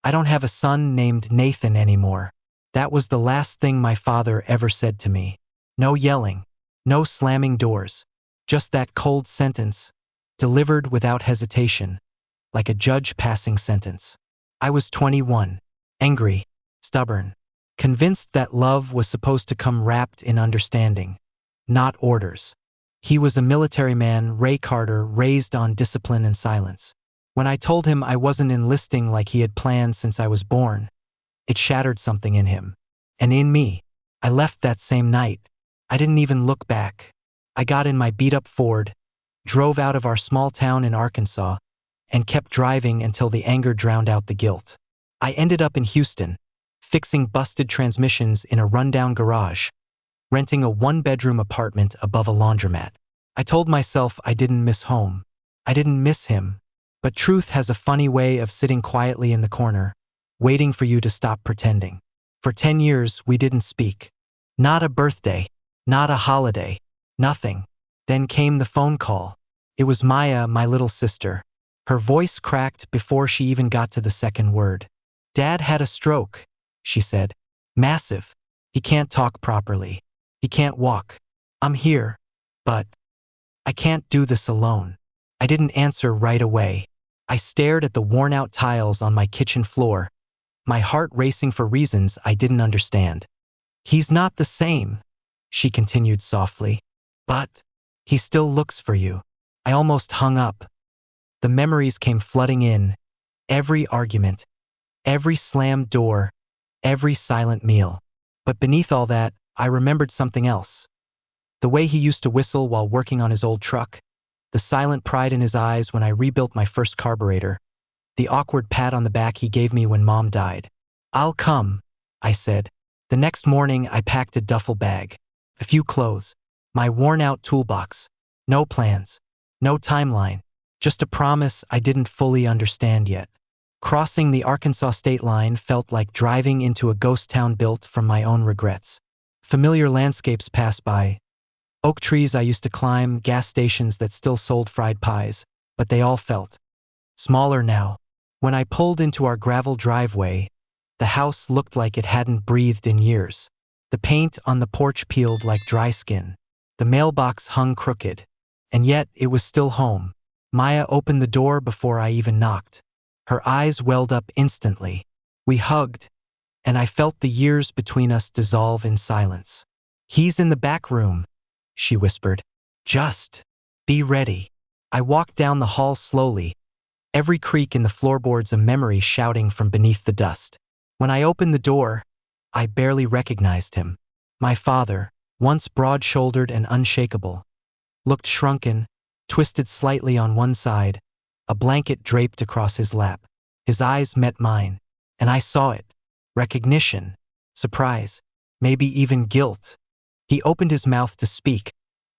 I don't have a son named Nathan anymore. That was the last thing my father ever said to me. No yelling, no slamming doors, just that cold sentence, delivered without hesitation, like a judge passing sentence. I was 21, angry, stubborn, convinced that love was supposed to come wrapped in understanding, not orders. He was a military man, Ray Carter, raised on discipline and silence. When I told him I wasn't enlisting like he had planned since I was born, it shattered something in him. And in me. I left that same night. I didn't even look back. I got in my beat-up Ford, drove out of our small town in Arkansas, and kept driving until the anger drowned out the guilt. I ended up in Houston, fixing busted transmissions in a rundown garage, renting a one-bedroom apartment above a laundromat. I told myself I didn't miss home. I didn't miss him. But truth has a funny way of sitting quietly in the corner, waiting for you to stop pretending. For 10 years, we didn't speak. Not a birthday, not a holiday, nothing. Then came the phone call. It was Maya, my little sister. Her voice cracked before she even got to the second word. Dad had a stroke, she said. Massive. He can't talk properly. He can't walk. I'm here. But I can't do this alone. I didn't answer right away. I stared at the worn-out tiles on my kitchen floor, my heart racing for reasons I didn't understand. He's not the same, she continued softly. But he still looks for you. I almost hung up. The memories came flooding in. Every argument, every slammed door, every silent meal. But beneath all that, I remembered something else. The way he used to whistle while working on his old truck, the silent pride in his eyes when I rebuilt my first carburetor, the awkward pat on the back he gave me when Mom died. I'll come, I said. The next morning I packed a duffel bag, a few clothes, my worn-out toolbox, no plans, no timeline, just a promise I didn't fully understand yet. Crossing the Arkansas state line felt like driving into a ghost town built from my own regrets. Familiar landscapes passed by, oak trees I used to climb, gas stations that still sold fried pies, but they all felt smaller now. When I pulled into our gravel driveway, the house looked like it hadn't breathed in years. The paint on the porch peeled like dry skin. The mailbox hung crooked. And yet it was still home. Maya opened the door before I even knocked. Her eyes welled up instantly. We hugged, and I felt the years between us dissolve in silence. He's in the back room, she whispered. Just be ready. I walked down the hall slowly, every creak in the floorboards a memory shouting from beneath the dust. When I opened the door, I barely recognized him. My father, once broad-shouldered and unshakable, looked shrunken, twisted slightly on one side, a blanket draped across his lap. His eyes met mine, and I saw it. Recognition, surprise, maybe even guilt. He opened his mouth to speak,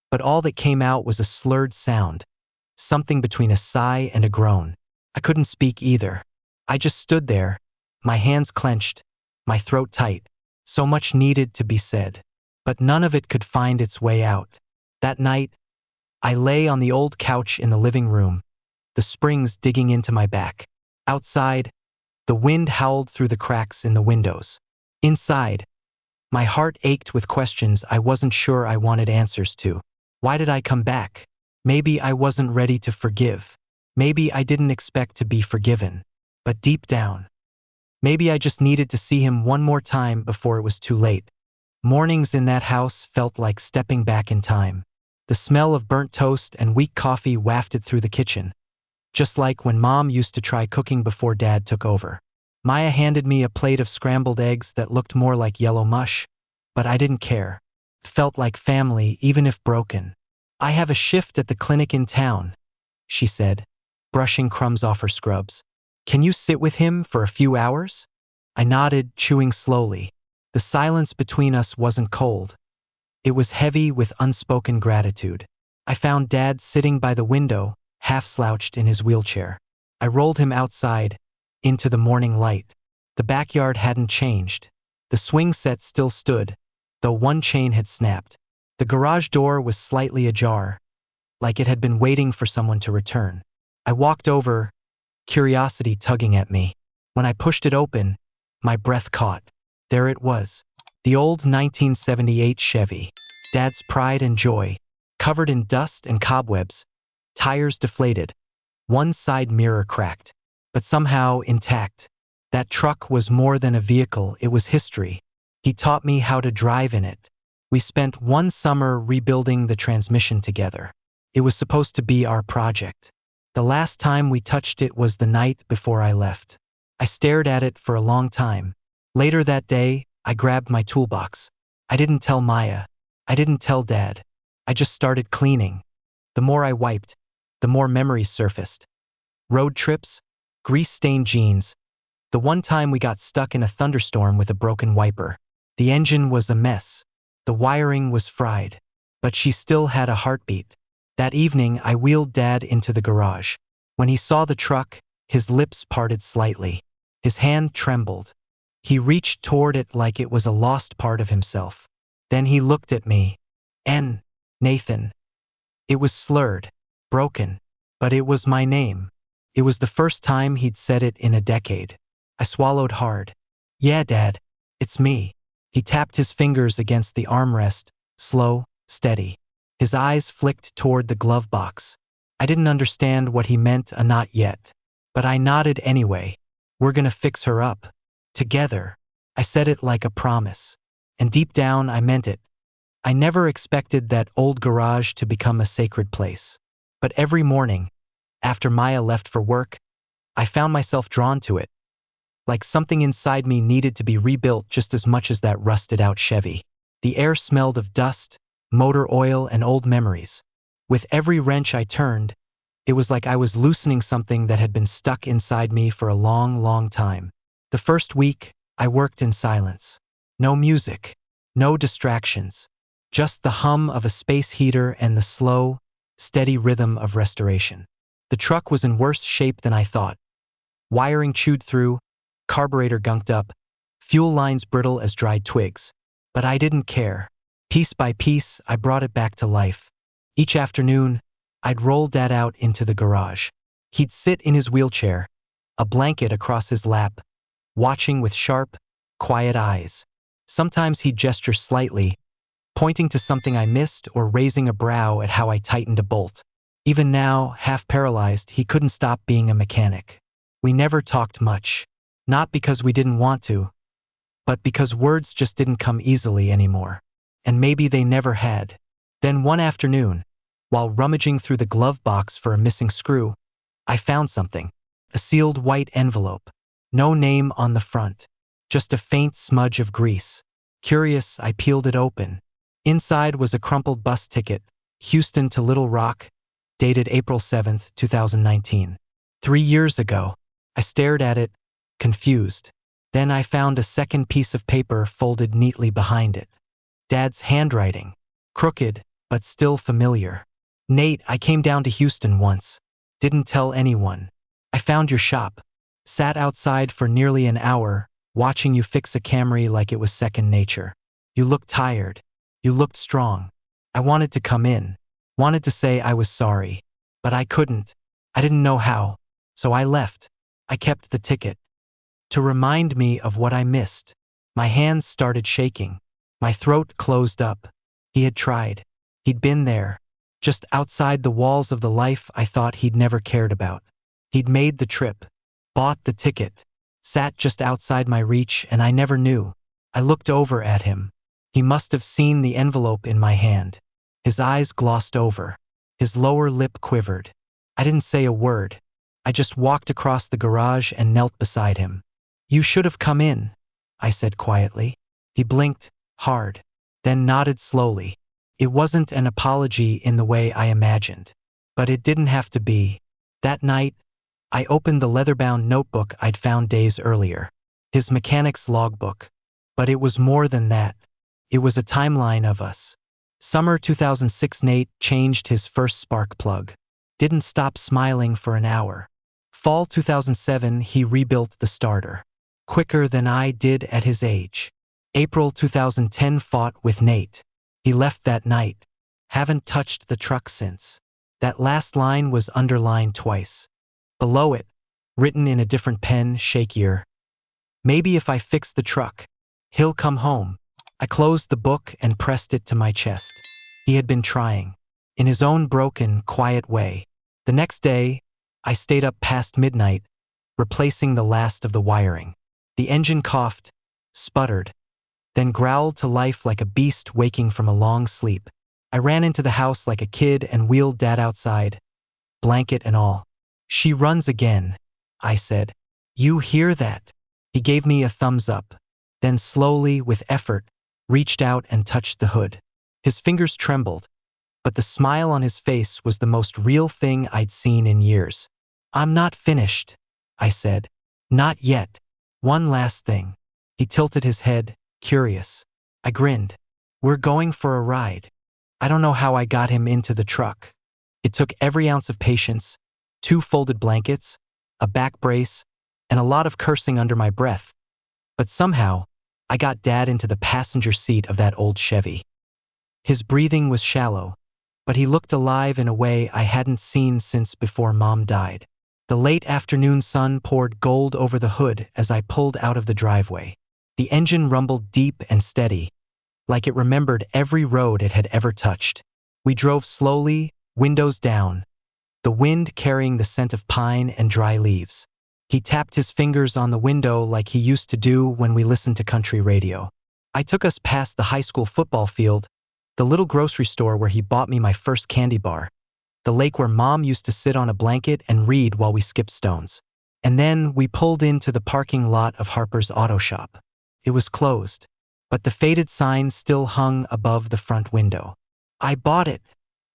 but all that came out was a slurred sound, something between a sigh and a groan. I couldn't speak either. I just stood there, my hands clenched, my throat tight. So much needed to be said, but none of it could find its way out. That night, I lay on the old couch in the living room, the springs digging into my back. Outside, the wind howled through the cracks in the windows. Inside, my heart ached with questions I wasn't sure I wanted answers to. Why did I come back? Maybe I wasn't ready to forgive. Maybe I didn't expect to be forgiven. But deep down, maybe I just needed to see him one more time before it was too late. Mornings in that house felt like stepping back in time. The smell of burnt toast and weak coffee wafted through the kitchen, just like when Mom used to try cooking before Dad took over. Maya handed me a plate of scrambled eggs that looked more like yellow mush, but I didn't care. It felt like family, even if broken. I have a shift at the clinic in town, she said, brushing crumbs off her scrubs. Can you sit with him for a few hours? I nodded, chewing slowly. The silence between us wasn't cold. It was heavy with unspoken gratitude. I found Dad sitting by the window, half slouched in his wheelchair. I rolled him outside, into the morning light. The backyard hadn't changed. The swing set still stood, though one chain had snapped. The garage door was slightly ajar, like it had been waiting for someone to return. I walked over, curiosity tugging at me. When I pushed it open, my breath caught. There it was. The old 1978 Chevy. Dad's pride and joy. Covered in dust and cobwebs. Tires deflated. One side mirror cracked. But somehow intact. That truck was more than a vehicle, it was history. He taught me how to drive in it. We spent one summer rebuilding the transmission together. It was supposed to be our project. The last time we touched it was the night before I left. I stared at it for a long time. Later that day, I grabbed my toolbox. I didn't tell Maya. I didn't tell Dad. I just started cleaning. The more I wiped, the more memories surfaced. Road trips, grease-stained jeans. The one time we got stuck in a thunderstorm with a broken wiper. The engine was a mess. The wiring was fried. But she still had a heartbeat. That evening, I wheeled Dad into the garage. When he saw the truck, his lips parted slightly. His hand trembled. He reached toward it like it was a lost part of himself. Then he looked at me. Nathan. It was slurred, broken, but it was my name. It was the first time he'd said it in a decade. I swallowed hard. Yeah, Dad, it's me. He tapped his fingers against the armrest, slow, steady. His eyes flicked toward the glove box. I didn't understand what he meant, not yet. But I nodded anyway. We're gonna fix her up. Together. I said it like a promise. And deep down, I meant it. I never expected that old garage to become a sacred place. But every morning, after Maya left for work, I found myself drawn to it. Like something inside me needed to be rebuilt just as much as that rusted-out Chevy. The air smelled of dust, motor oil, and old memories. With every wrench I turned, it was like I was loosening something that had been stuck inside me for a long, long time. The first week, I worked in silence. No music, no distractions. Just the hum of a space heater and the slow, steady rhythm of restoration. The truck was in worse shape than I thought. Wiring chewed through, carburetor gunked up, fuel lines brittle as dried twigs. But I didn't care. Piece by piece, I brought it back to life. Each afternoon, I'd roll Dad out into the garage. He'd sit in his wheelchair, a blanket across his lap, watching with sharp, quiet eyes. Sometimes he'd gesture slightly, pointing to something I missed or raising a brow at how I tightened a bolt. Even now, half paralyzed, he couldn't stop being a mechanic. We never talked much. Not because we didn't want to, but because words just didn't come easily anymore. And maybe they never had. Then one afternoon, while rummaging through the glove box for a missing screw, I found something. A sealed white envelope. No name on the front. Just a faint smudge of grease. Curious, I peeled it open. Inside was a crumpled bus ticket, Houston to Little Rock, dated April 7th, 2019. 3 years ago. I stared at it, confused. Then I found a second piece of paper folded neatly behind it. Dad's handwriting. Crooked, but still familiar. Nate, I came down to Houston once. Didn't tell anyone. I found your shop. Sat outside for nearly an hour, watching you fix a Camry like it was second nature. You looked tired. You looked strong. I wanted to come in. Wanted to say I was sorry. But I couldn't. I didn't know how. So I left. I kept the ticket. To remind me of what I missed. My hands started shaking. My throat closed up. He had tried. He'd been there. Just outside the walls of the life I thought he'd never cared about. He'd made the trip. Bought the ticket. Sat just outside my reach, and I never knew. I looked over at him. He must have seen the envelope in my hand. His eyes glossed over. His lower lip quivered. I didn't say a word. I just walked across the garage and knelt beside him. You should have come in, I said quietly. He blinked, hard, then nodded slowly. It wasn't an apology in the way I imagined. But it didn't have to be. That night, I opened the leather-bound notebook I'd found days earlier. His mechanic's logbook. But it was more than that. It was a timeline of us. Summer 2006, Nate changed his first spark plug. Didn't stop smiling for an hour. Fall 2007, he rebuilt the starter. Quicker than I did at his age. April 2010, fought with Nate. He left that night. Haven't touched the truck since. That last line was underlined twice. Below it, written in a different pen, shakier. Maybe if I fix the truck, he'll come home. I closed the book and pressed it to my chest. He had been trying, in his own broken, quiet way. The next day, I stayed up past midnight, replacing the last of the wiring. The engine coughed, sputtered, then growled to life like a beast waking from a long sleep. I ran into the house like a kid and wheeled Dad outside, blanket and all. "She runs again," I said. "You hear that?" He gave me a thumbs up, then slowly, with effort, reached out and touched the hood. His fingers trembled, but the smile on his face was the most real thing I'd seen in years. "I'm not finished," I said. "Not yet. One last thing." He tilted his head, curious. I grinned. "We're going for a ride." I don't know how I got him into the truck. It took every ounce of patience, 2 folded blankets, a back brace, and a lot of cursing under my breath. But somehow, I got Dad into the passenger seat of that old Chevy. His breathing was shallow, but he looked alive in a way I hadn't seen since before Mom died. The late afternoon sun poured gold over the hood as I pulled out of the driveway. The engine rumbled deep and steady, like it remembered every road it had ever touched. We drove slowly, windows down, the wind carrying the scent of pine and dry leaves. He tapped his fingers on the window like he used to do when we listened to country radio. I took us past the high school football field, the little grocery store where he bought me my first candy bar, the lake where Mom used to sit on a blanket and read while we skipped stones. And then we pulled into the parking lot of Harper's Auto Shop. It was closed, but the faded sign still hung above the front window. "I bought it,"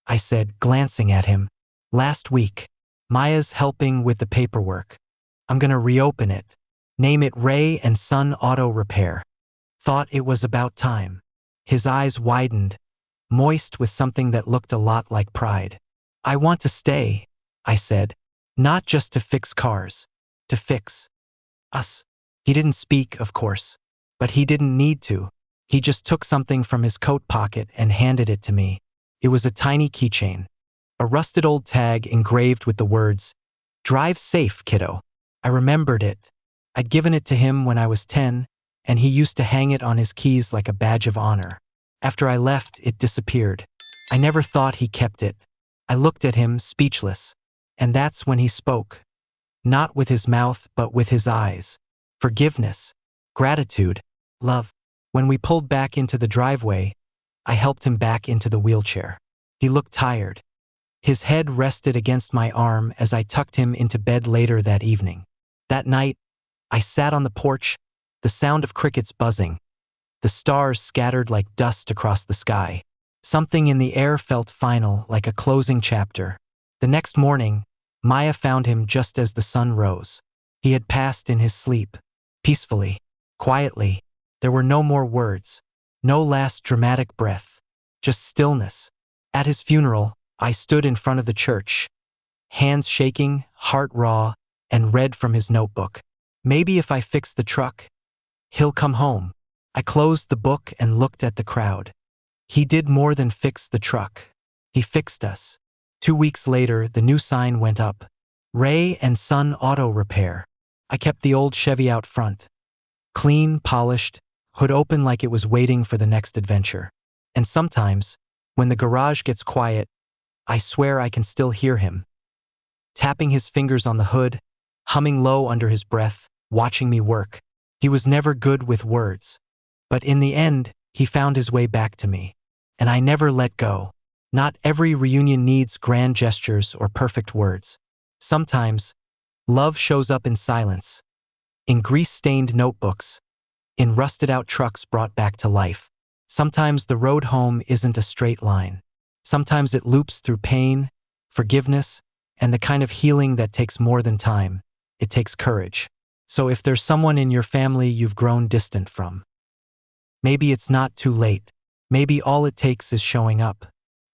I said, glancing at him. "Last week. Maya's helping with the paperwork. I'm gonna reopen it. Name it Ray and Son Auto Repair." Thought it was about time. His eyes widened, moist with something that looked a lot like pride. "I want to stay," I said. "Not just to fix cars. To fix us." He didn't speak, of course, but he didn't need to. He just took something from his coat pocket and handed it to me. It was a tiny keychain, a rusted old tag engraved with the words, "Drive safe, kiddo." I remembered it. I'd given it to him when I was 10, and he used to hang it on his keys like a badge of honor. After I left, it disappeared. I never thought he kept it. I looked at him, speechless, and that's when he spoke. Not with his mouth, but with his eyes. Forgiveness, gratitude, love. When we pulled back into the driveway, I helped him back into the wheelchair. He looked tired. His head rested against my arm as I tucked him into bed later that evening. That night, I sat on the porch, the sound of crickets buzzing, the stars scattered like dust across the sky. Something in the air felt final, like a closing chapter. The next morning, Maya found him just as the sun rose. He had passed in his sleep, peacefully, quietly. There were no more words, no last dramatic breath, just stillness. At his funeral, I stood in front of the church, hands shaking, heart raw, and read from his notebook. "Maybe if I fix the truck, he'll come home." I closed the book and looked at the crowd. He did more than fix the truck. He fixed us. 2 weeks later, the new sign went up. Ray and Son Auto Repair. I kept the old Chevy out front. Clean, polished, hood open like it was waiting for the next adventure. And sometimes, when the garage gets quiet, I swear I can still hear him. Tapping his fingers on the hood, humming low under his breath, watching me work. He was never good with words. But in the end, he found his way back to me. And I never let go. Not every reunion needs grand gestures or perfect words. Sometimes, love shows up in silence, in grease-stained notebooks, in rusted-out trucks brought back to life. Sometimes the road home isn't a straight line. Sometimes it loops through pain, forgiveness, and the kind of healing that takes more than time. It takes courage. So if there's someone in your family you've grown distant from, maybe it's not too late. Maybe all it takes is showing up.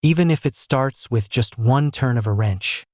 Even if it starts with just one turn of a wrench.